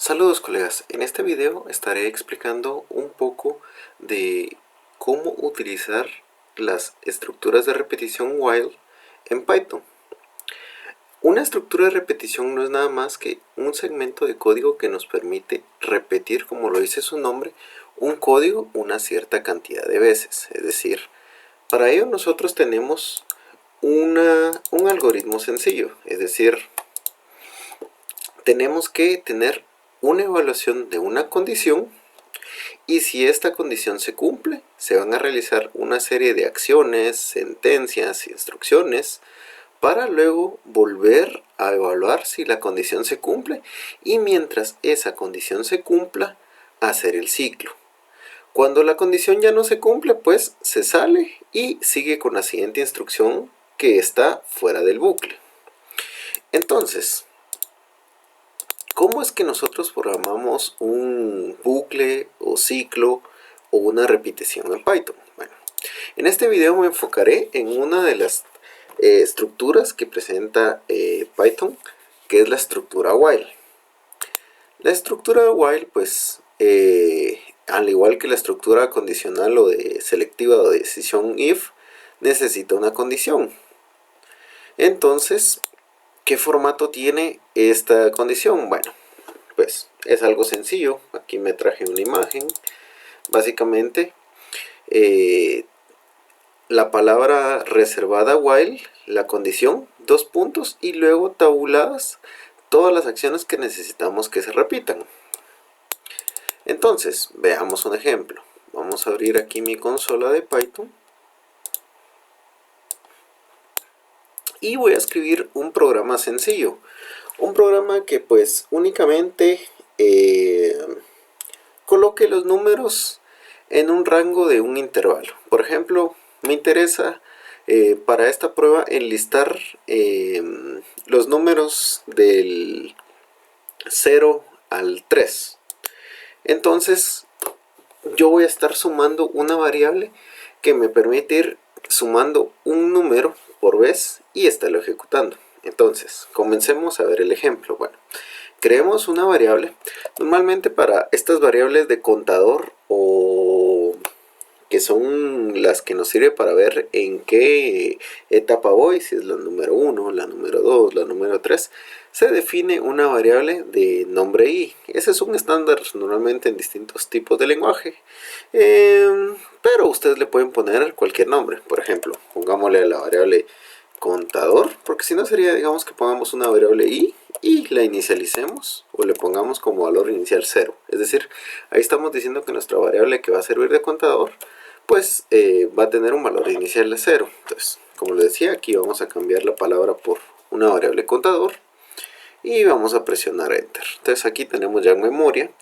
Saludos colegas, en este video estaré explicando un poco de cómo utilizar las estructuras de repetición while en Python. Una estructura de repetición no es nada más que un segmento de código que nos permite repetir, como lo dice su nombre, un código una cierta cantidad de veces. Es decir, para ello nosotros tenemos un algoritmo sencillo, es decir, tenemos que tener una evaluación de una condición y si esta condición se cumple, se van a realizar una serie de acciones, sentencias y instrucciones para luego volver a evaluar si la condición se cumple y mientras esa condición se cumpla, hacer el ciclo. Cuando la condición ya no se cumple, pues se sale y sigue con la siguiente instrucción que está fuera del bucle. Entonces, ¿cómo es que nosotros programamos un bucle o ciclo o una repetición en Python? Bueno, en este video me enfocaré en una de las estructuras que presenta Python, que es la estructura while. La estructura while, pues, al igual que la estructura condicional o de selectiva o de decisión if, necesita una condición. Entonces, ¿qué formato tiene esta condición? Bueno, pues es algo sencillo. Aquí me traje una imagen. Básicamente, la palabra reservada while, la condición, dos puntos y luego tabuladas todas las acciones que necesitamos que se repitan. Entonces, veamos un ejemplo. Vamos a abrir aquí mi consola de Python y voy a escribir un programa sencillo. Un programa que pues únicamente coloque los números en un rango de un intervalo. Por ejemplo, me interesa para esta prueba enlistar los números del 0 al 3. Entonces, yo voy a estar sumando una variable que me permite ir sumando un número por vez y estarlo ejecutando. Entonces, comencemos a ver el ejemplo. Bueno, creemos una variable. Normalmente para estas variables de contador o que son las que nos sirve para ver en qué etapa voy, si es la número 1, la número 2, la número 3, se define una variable de nombre i. Ese es un estándar normalmente en distintos tipos de lenguaje, pero ustedes le pueden poner cualquier nombre. Por ejemplo, pongámosle a la variable contador, porque si no sería, digamos que pongamos una variable i y la inicialicemos o le pongamos como valor inicial 0. Es decir, ahí estamos diciendo que nuestra variable que va a servir de contador pues va a tener un valor inicial de 0. Entonces, como les decía, aquí vamos a cambiar la palabra por una variable contador y vamos a presionar enter. Entonces aquí tenemos ya en memoria.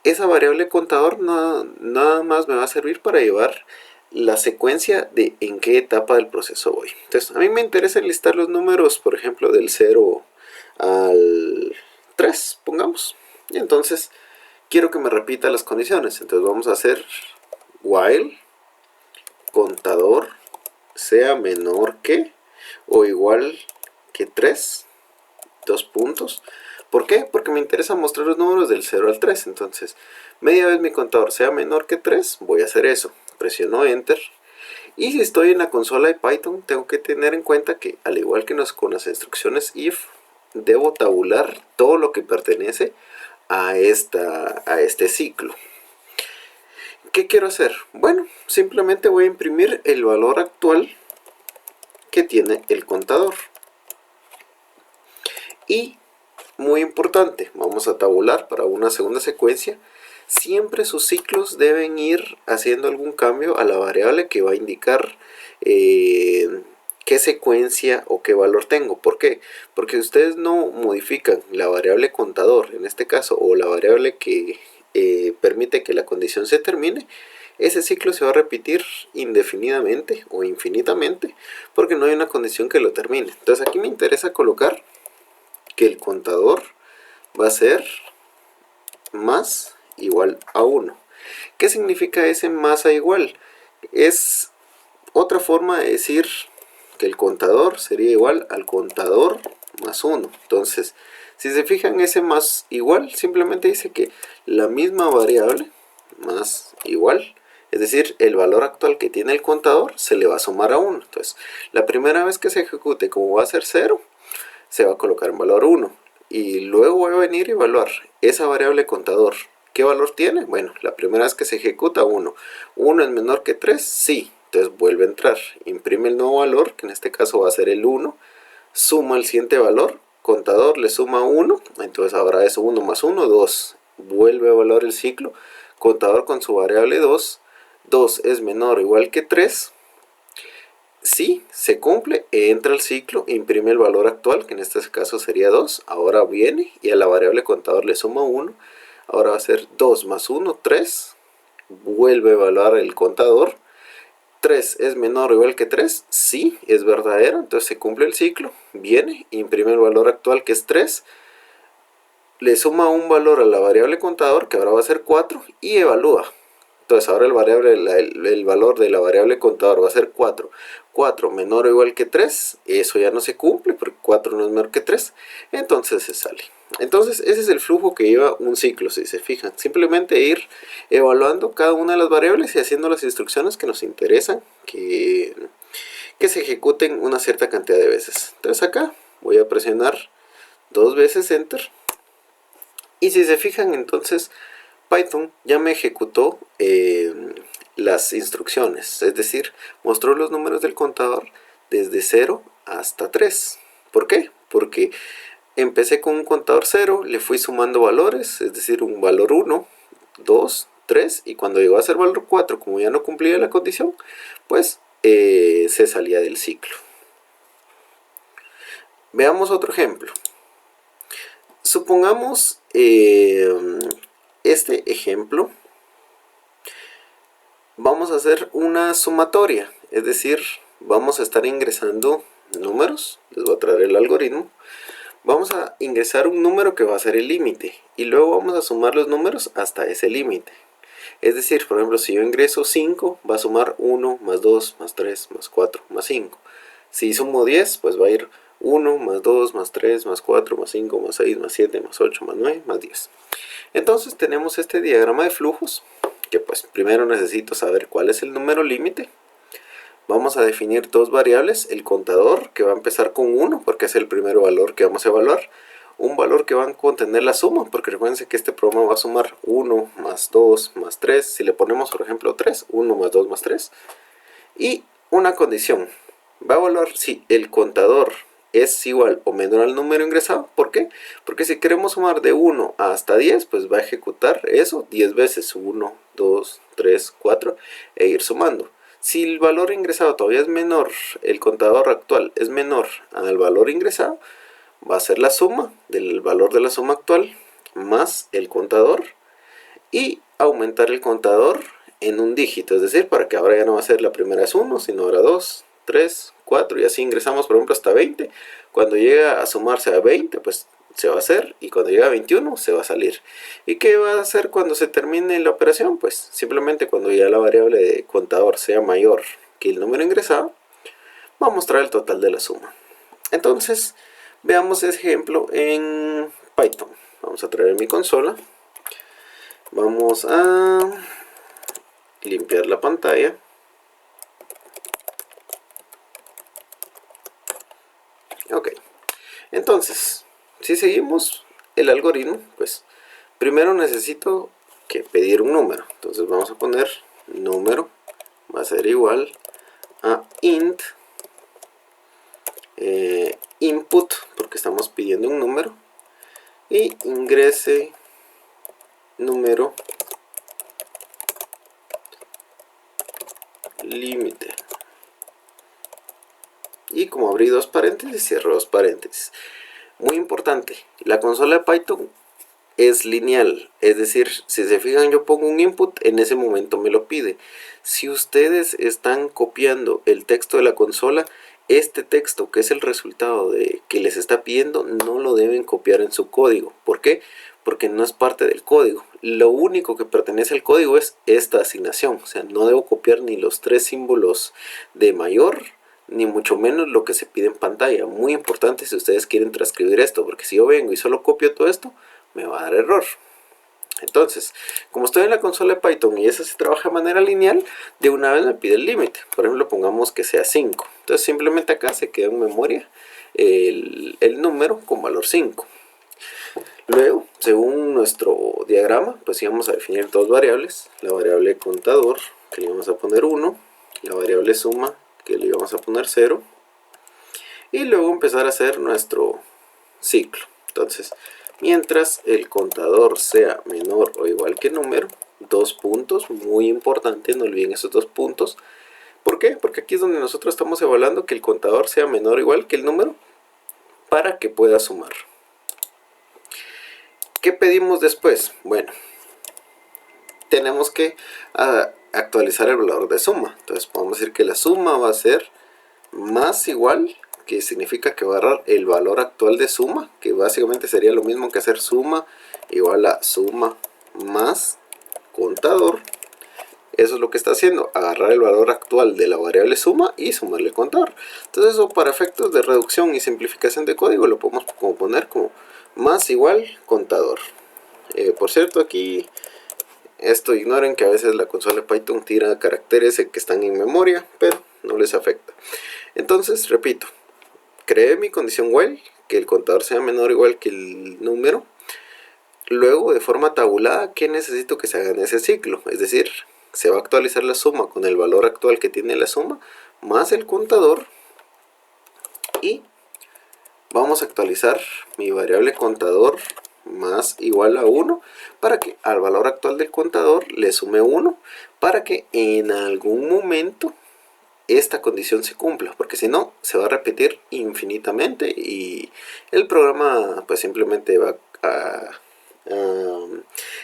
Esa variable contador nada más me va a servir para llevar la secuencia de en qué etapa del proceso voy. Entonces a mí me interesa enlistar los números, por ejemplo, del 0 al 3, pongamos. Y entonces quiero que me repita las condiciones. Entonces vamos a hacer while contador sea menor que o igual que 3, dos puntos. ¿Por qué? Porque me interesa mostrar los números del 0 al 3. Entonces, media vez mi contador sea menor que 3, voy a hacer eso. Presiono enter. Y si estoy en la consola de Python, tengo que tener en cuenta que, al igual que con las instrucciones if, debo tabular todo lo que pertenece a este ciclo. ¿Qué quiero hacer? Bueno, simplemente voy a imprimir el valor actual que tiene el contador. Y, muy importante, vamos a tabular para una segunda secuencia. Siempre sus ciclos deben ir haciendo algún cambio a la variable que va a indicar qué secuencia o qué valor tengo. ¿Por qué? Porque si ustedes no modifican la variable contador, en este caso, o la variable que permite que la condición se termine, ese ciclo se va a repetir indefinidamente o infinitamente porque no hay una condición que lo termine. Entonces aquí me interesa colocar que el contador va a ser más igual a 1. ¿Qué significa ese más a igual? Es otra forma de decir que el contador sería igual al contador más 1. Entonces, Si se fijan, ese más igual simplemente dice que la misma variable más igual, es decir, el valor actual que tiene el contador se le va a sumar a 1. Entonces, la primera vez que se ejecute, como va a ser 0, se va a colocar en valor 1. Y luego voy a venir a evaluar esa variable contador. ¿Qué valor tiene? Bueno, la primera vez que se ejecuta 1. ¿1 es menor que 3? Sí. Entonces vuelve a entrar, imprime el nuevo valor, que en este caso va a ser el 1, suma el siguiente valor, contador le suma 1, entonces ahora es 1 más 1, 2. Vuelve a evaluar el ciclo, contador con su variable 2, 2 es menor o igual que 3, sí, se cumple, entra al ciclo, imprime el valor actual, que en este caso sería 2, ahora viene y a la variable contador le suma 1, ahora va a ser 2 más 1, 3, vuelve a evaluar el contador, 3 es menor o igual que 3, sí, es verdadero, entonces se cumple el ciclo, viene, imprime el valor actual que es 3, le suma un valor a la variable contador que ahora va a ser 4 y evalúa. Entonces ahora el valor de la variable contador va a ser 4. 4 menor o igual que 3, eso ya no se cumple porque 4 no es menor que 3, entonces se sale. Entonces ese es el flujo que lleva un ciclo, si se fijan. Simplemente ir evaluando cada una de las variables y haciendo las instrucciones que nos interesan, que se ejecuten una cierta cantidad de veces. Entonces acá voy a presionar 2 veces Enter. Y si se fijan, entonces Python ya me ejecutó las instrucciones, es decir, mostró los números del contador desde 0 hasta 3. ¿Por qué? Porque empecé con un contador 0, le fui sumando valores, es decir, un valor 1, 2, 3, y cuando llegó a ser valor 4, como ya no cumplía la condición, pues se salía del ciclo. Veamos otro ejemplo. Supongamos este ejemplo, vamos a hacer una sumatoria, es decir, vamos a estar ingresando números, les voy a traer el algoritmo, vamos a ingresar un número que va a ser el límite y luego vamos a sumar los números hasta ese límite. Es decir, por ejemplo, si yo ingreso 5, va a sumar 1, más 2, más 3, más 4, más 5. Si sumo 10, pues va a ir 1, más 2, más 3, más 4, más 5, más 6, más 7, más 8, más 9, más 10. Entonces tenemos este diagrama de flujos, que pues primero necesito saber cuál es el número límite. Vamos a definir dos variables, el contador, que va a empezar con 1, porque es el primer valor que vamos a evaluar. Un valor que va a contener la suma, porque recuerden que este programa va a sumar 1, más 2, más 3. Si le ponemos, por ejemplo, 3, 1 más 2 más 3. Y una condición, va a evaluar si el contador es igual o menor al número ingresado. ¿Por qué? Porque si queremos sumar de 1 hasta 10, pues va a ejecutar eso 10 veces, 1, 2, 3, 4, e ir sumando. Si el valor ingresado todavía es menor, el contador actual es menor al valor ingresado, va a ser la suma del valor de la suma actual más el contador y aumentar el contador en un dígito, es decir, para que ahora ya no va a ser la primera es 1, sino ahora 2, 3, 4 y así ingresamos por ejemplo hasta 20. Cuando llega a sumarse a 20, pues se va a hacer, y cuando llega a 21 se va a salir. ¿Y qué va a hacer cuando se termine la operación? Pues simplemente cuando ya la variable de contador sea mayor que el número ingresado, va a mostrar el total de la suma. Entonces veamos ese ejemplo en Python. Vamos a traer mi consola, vamos a limpiar la pantalla. Ok, entonces si seguimos el algoritmo, pues primero necesito que pedir un número. Entonces vamos a poner número va a ser igual a int input, porque estamos pidiendo un número, y ingrese número límite. Y como abrí dos paréntesis, cierro dos paréntesis. Muy importante, la consola de Python es lineal, es decir, si se fijan yo pongo un input, en ese momento me lo pide. Si ustedes están copiando el texto de la consola, este texto que es el resultado de que les está pidiendo no lo deben copiar en su código. ¿Por qué? Porque no es parte del código. Lo único que pertenece al código es esta asignación, o sea, no debo copiar ni los tres símbolos de mayor, ni mucho menos lo que se pide en pantalla. Muy importante si ustedes quieren transcribir esto, porque si yo vengo y solo copio todo esto, me va a dar error. Entonces, como estoy en la consola de Python y esa se trabaja de manera lineal, de una vez me pide el límite. Por ejemplo, pongamos que sea 5. Entonces simplemente acá se queda en memoria el número con valor 5. Luego, según nuestro diagrama, pues íbamos a definir dos variables. La variable contador, que le íbamos a poner 1. La variable suma, que le íbamos a poner 0. Y luego empezar a hacer nuestro ciclo. Entonces, mientras el contador sea menor o igual que el número, dos puntos, muy importante, no olviden esos dos puntos. ¿Por qué? Porque aquí es donde nosotros estamos evaluando que el contador sea menor o igual que el número para que pueda sumar. ¿Qué pedimos después? Bueno, tenemos que actualizar el valor de suma. Entonces podemos decir que la suma va a ser más igual, que significa que va a agarrar el valor actual de suma, que básicamente sería lo mismo que hacer suma igual a suma más contador. Eso es lo que está haciendo, agarrar el valor actual de la variable suma y sumarle el contador. Entonces eso, para efectos de reducción y simplificación de código, lo podemos poner como más igual contador. Por cierto, aquí esto ignoren que a veces la consola de Python tira caracteres que están en memoria, pero no les afecta. Entonces, repito, creé mi condición while, que el contador sea menor o igual que el número. Luego, de forma tabulada, ¿qué necesito que se haga en ese ciclo? Es decir, se va a actualizar la suma con el valor actual que tiene la suma, más el contador, y vamos a actualizar mi variable contador más igual a 1 para que al valor actual del contador le sume 1 para que en algún momento esta condición se cumpla, porque si no se va a repetir infinitamente y el programa pues simplemente va a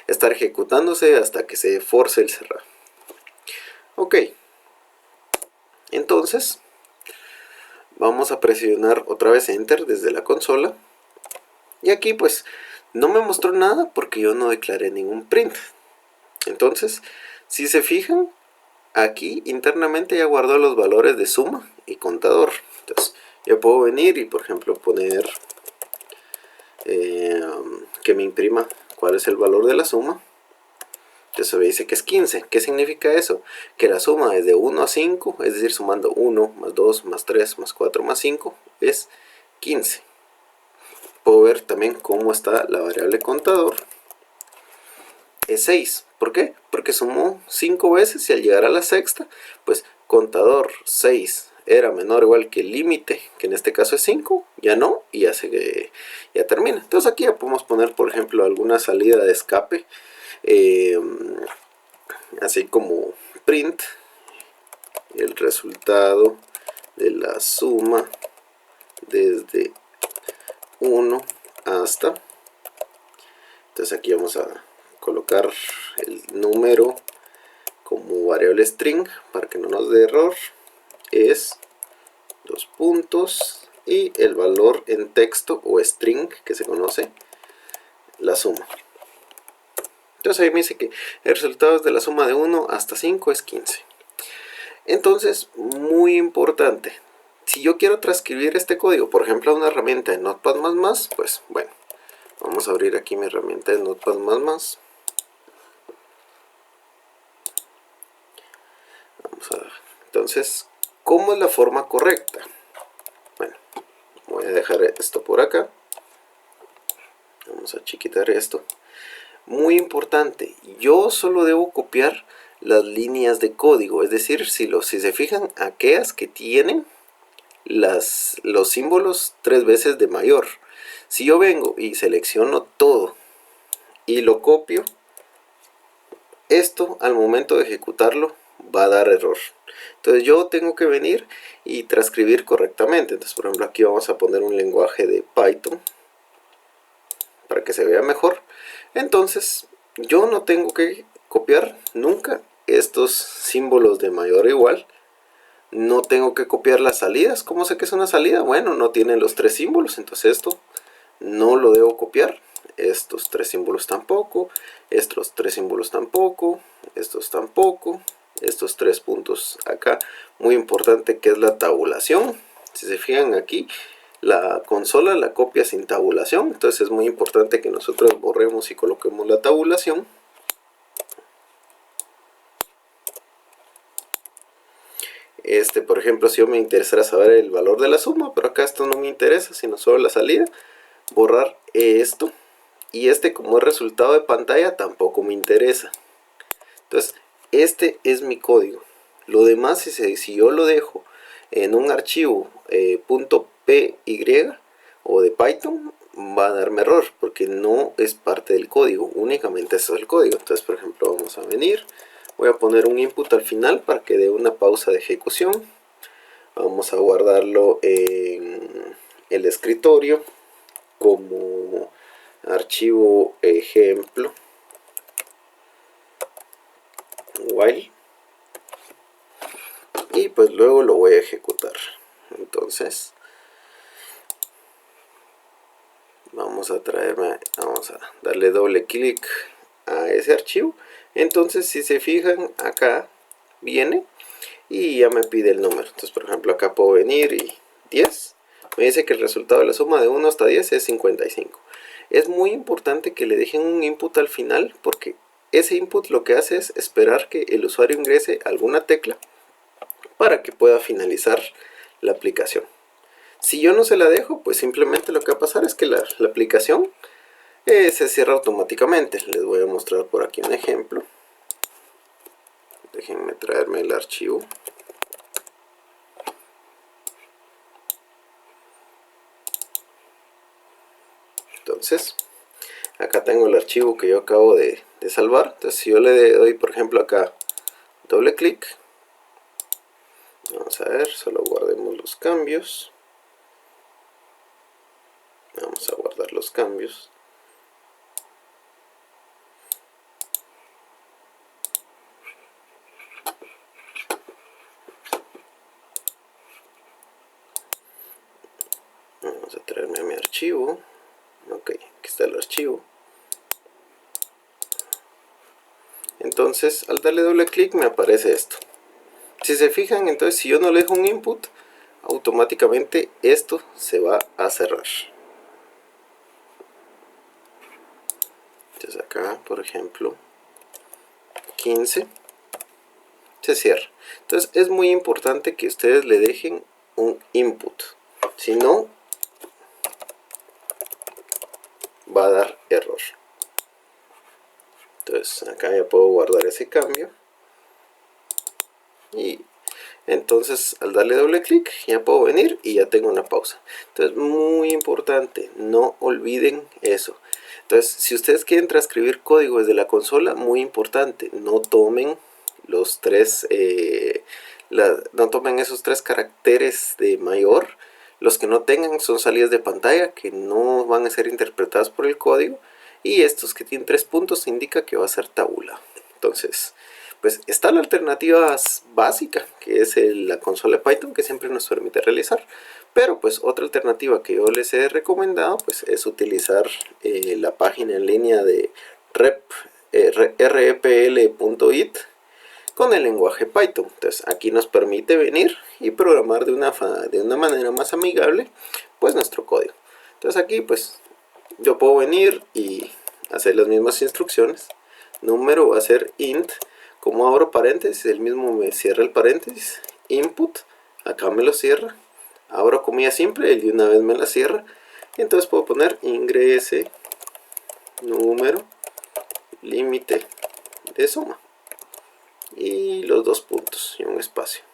estar ejecutándose hasta que se force el cerrar. Ok, entonces vamos a presionar otra vez Enter desde la consola y aquí pues no me mostró nada porque yo no declaré ningún print. Entonces, si se fijan, aquí internamente ya guardó los valores de suma y contador. Entonces, yo puedo venir y por ejemplo poner que me imprima cuál es el valor de la suma. Entonces me dice que es 15. ¿Qué significa eso? Que la suma es de 1 a 5, es decir, sumando 1 más 2 más 3 más 4 más 5 es 15. Puedo ver también cómo está la variable contador. Es 6. ¿Por qué? Porque sumó 5 veces y al llegar a la sexta, pues contador 6 era menor o igual que el límite, que en este caso es 5, ya no, y ya termina. Entonces aquí ya podemos poner, por ejemplo, alguna salida de escape, así como print el resultado de la suma desde 1 hasta. Entonces aquí vamos a colocar el número como variable string para que no nos dé error, es 2 puntos y el valor en texto o string que se conoce, la suma. Entonces ahí me dice que el resultado es de la suma de 1 hasta 5 es 15. Entonces, muy importante, si yo quiero transcribir este código, por ejemplo, a una herramienta de Notepad++, pues bueno, vamos a abrir aquí mi herramienta de Notepad++. Vamos a ver. Entonces, ¿cómo es la forma correcta? Bueno, voy a dejar esto por acá. Vamos a chiquitar esto. Muy importante, yo solo debo copiar las líneas de código, es decir, si se fijan, aquellas que tienen los símbolos 3 veces de mayor. Si yo vengo y selecciono todo y lo copio, esto al momento de ejecutarlo va a dar error. Entonces yo tengo que venir y transcribir correctamente. Entonces, por ejemplo, aquí vamos a poner un lenguaje de Python para que se vea mejor. Entonces yo no tengo que copiar nunca estos símbolos de mayor o igual. No tengo que copiar las salidas. ¿Cómo sé que es una salida? Bueno, no tiene los 3 símbolos, entonces esto no lo debo copiar. Estos 3 símbolos tampoco, estos 3 símbolos tampoco, estos tampoco, estos 3 puntos acá. Muy importante que es la tabulación. Si se fijan aquí, la consola la copia sin tabulación, entonces es muy importante que nosotros borremos y coloquemos la tabulación. Por ejemplo, si yo me interesara saber el valor de la suma, pero acá esto no me interesa, sino solo la salida, borrar esto. Y como es resultado de pantalla, tampoco me interesa. Entonces, este es mi código. Lo demás, si yo lo dejo en un archivo .py o de Python, va a darme error, porque no es parte del código, únicamente eso es el código. Entonces, por ejemplo, vamos a venir, voy a poner un input al final para que dé una pausa de ejecución. Vamos a guardarlo en el escritorio como archivo ejemplo while, y pues luego lo voy a ejecutar. Entonces vamos a darle doble clic a ese archivo. Entonces, si se fijan, acá viene y ya me pide el número. Entonces, por ejemplo, acá puedo venir y 10 me dice que el resultado de la suma de 1 hasta 10 es 55. Es muy importante que le dejen un input al final, porque ese input lo que hace es esperar que el usuario ingrese alguna tecla para que pueda finalizar la aplicación. Si yo no se la dejo, pues simplemente lo que va a pasar es que la aplicación se cierra automáticamente. Les voy a mostrar por aquí un ejemplo. Déjenme traerme el archivo. Entonces, acá tengo el archivo que yo acabo de salvar. Entonces, si yo le doy, por ejemplo, acá doble clic, vamos a ver, solo guardemos los cambios. Vamos a guardar los cambios. Vamos a traerme a mi archivo. Ok, aquí está el archivo. Entonces, al darle doble clic me aparece esto. Si se fijan, entonces si yo no le dejo un input, automáticamente esto se va a cerrar. Entonces acá, por ejemplo, 15, se cierra. Entonces es muy importante que ustedes le dejen un input. Si no, va a dar error. Entonces acá ya puedo guardar ese cambio. Y entonces al darle doble clic ya puedo venir y ya tengo una pausa. Entonces muy importante, no olviden eso. Entonces si ustedes quieren transcribir código desde la consola, muy importante, no tomen los tres no tomen esos 3 caracteres de mayor. Los que no tengan son salidas de pantalla que no van a ser interpretadas por el código, y estos que tienen 3 puntos indica que va a ser tabula. Entonces, pues está la alternativa básica, que es la consola de Python, que siempre nos permite realizar. Pero pues otra alternativa que yo les he recomendado pues es utilizar la página en línea de repl.it con el lenguaje Python. Entonces aquí nos permite venir y programar de una manera más amigable pues nuestro código. Entonces aquí pues yo puedo venir y hacer las mismas instrucciones. Número va a ser int, como abro paréntesis, el mismo me cierra el paréntesis. Input, acá me lo cierra. Abro comilla simple, él de una vez me la cierra. Y entonces puedo poner ingrese número límite de suma y los 2 puntos y un espacio.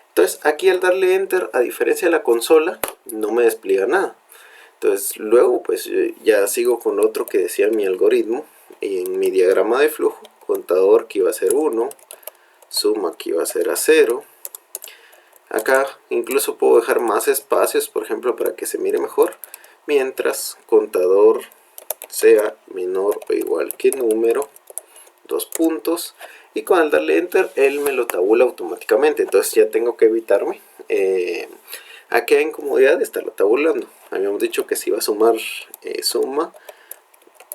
Entonces aquí al darle enter, a diferencia de la consola, no me despliega nada. Entonces luego pues ya sigo con otro que decía mi algoritmo. En mi diagrama de flujo, contador que iba a ser 1, suma que iba a ser a 0. Acá incluso puedo dejar más espacios, por ejemplo, para que se mire mejor, mientras contador sea menor o igual que número, 2 puntos, y con al darle enter él me lo tabula automáticamente. Entonces ya tengo que evitarme aquella incomodidad de estarlo tabulando. Habíamos dicho que si iba a sumar suma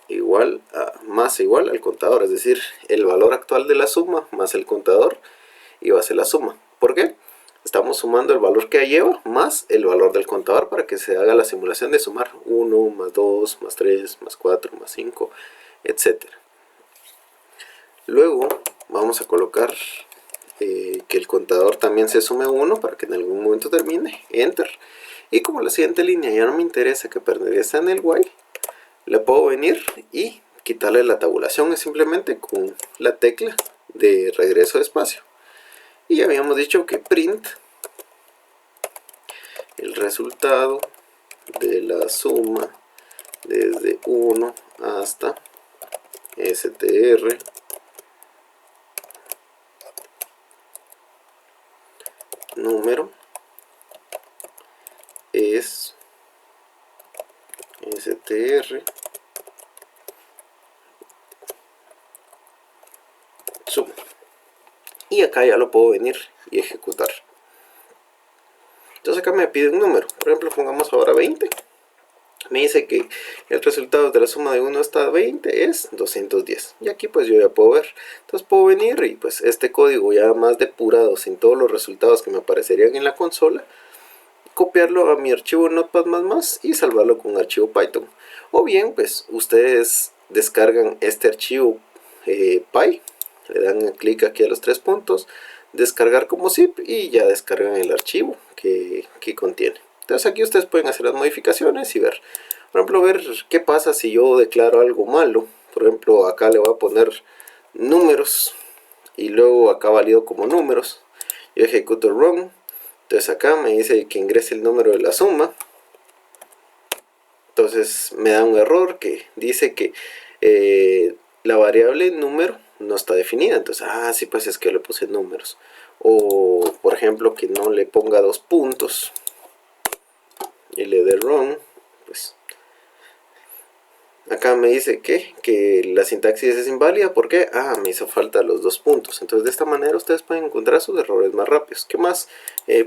igual a más igual al contador, es decir, el valor actual de la suma más el contador y va a ser la suma. ¿Por qué? Estamos sumando el valor que lleva más el valor del contador para que se haga la simulación de sumar 1 más 2 más 3 más 4 más 5, etc. Luego vamos a colocar que el contador también se sume 1 para que en algún momento termine, enter. Y como la siguiente línea ya no me interesa que pertenezca en el while, le puedo venir y quitarle la tabulación, es simplemente con la tecla de regreso de espacio. Y habíamos dicho que print el resultado de la suma desde 1 hasta str número es str suma. Y acá ya lo puedo venir y ejecutar. Entonces acá me pide un número, por ejemplo pongamos ahora 20. Me dice que el resultado de la suma de 1 hasta 20 es 210. Y aquí pues yo ya puedo ver. Entonces puedo venir y pues este código ya más depurado, sin todos los resultados que me aparecerían en la consola, copiarlo a mi archivo Notepad++ y salvarlo con un archivo Python. O bien pues ustedes descargan este archivo Py, le dan clic aquí a los 3 puntos, descargar como zip y ya descargan el archivo que contiene. Entonces aquí ustedes pueden hacer las modificaciones y ver, por ejemplo, ver qué pasa si yo declaro algo malo. Por ejemplo, acá le voy a poner números y luego acá válido como números. Yo ejecuto run, entonces acá me dice que ingrese el número de la suma. Entonces me da un error que dice que la variable número no está definida. Entonces, sí, pues es que le puse números. O, por ejemplo, que no le ponga 2 puntos y le dé run, pues acá me dice que la sintaxis es inválida. ¿Por qué? Me hizo falta los 2 puntos. Entonces de esta manera ustedes pueden encontrar sus errores más rápidos. ¿Qué más?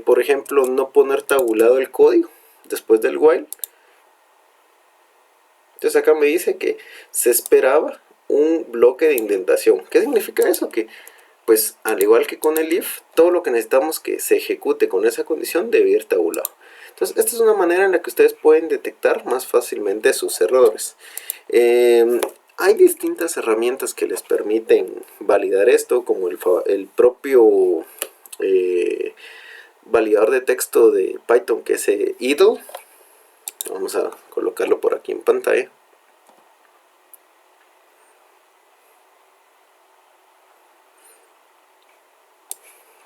Por ejemplo, no poner tabulado el código después del while. Entonces acá me dice que se esperaba un bloque de indentación. ¿Qué significa eso? Que pues al igual que con el if, todo lo que necesitamos que se ejecute con esa condición debe ir tabulado. Entonces esta es una manera en la que ustedes pueden detectar más fácilmente sus errores. Hay distintas herramientas que les permiten validar esto, como el propio validador de texto de Python, que es idle. Vamos a colocarlo por aquí en pantalla.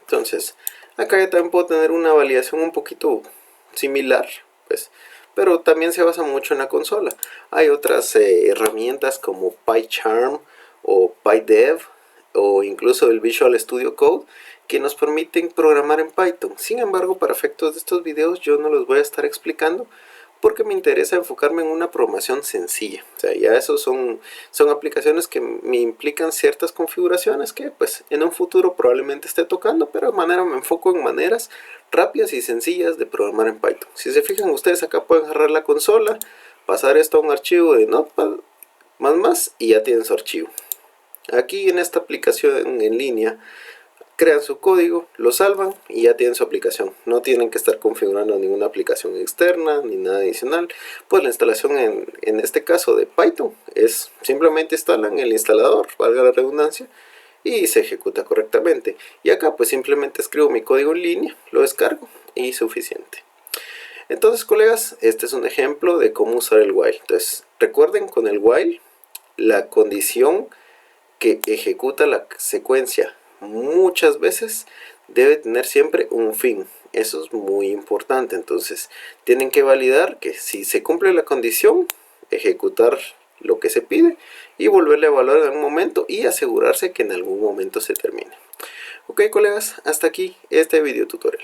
Entonces, acá ya también puedo tener una validación un poquito similar, pues, pero también se basa mucho en la consola. Hay otras herramientas como PyCharm o PyDev o incluso el Visual Studio Code que nos permiten programar en Python. Sin embargo, para efectos de estos videos yo no los voy a estar explicando porque me interesa enfocarme en una programación sencilla. O sea, ya esos son aplicaciones que me implican ciertas configuraciones que pues en un futuro probablemente esté tocando, pero de manera me enfoco en maneras rápidas y sencillas de programar en Python. Si se fijan ustedes acá pueden agarrar la consola, pasar esto a un archivo de Notepad++ y ya tienen su archivo. Aquí en esta aplicación en línea crean su código, lo salvan y ya tienen su aplicación. No tienen que estar configurando ninguna aplicación externa ni nada adicional. Pues la instalación en este caso de Python es simplemente instalan el instalador, valga la redundancia, y se ejecuta correctamente. Y acá pues simplemente escribo mi código en línea, lo descargo y suficiente. Entonces, colegas, este es un ejemplo de cómo usar el while. Entonces, recuerden, con el while, la condición que ejecuta la secuencia muchas veces debe tener siempre un fin. Eso es muy importante. Entonces tienen que validar que si se cumple la condición, ejecutar lo que se pide y volverle a evaluar en algún momento y asegurarse que en algún momento se termine. Ok, colegas, hasta aquí este video tutorial.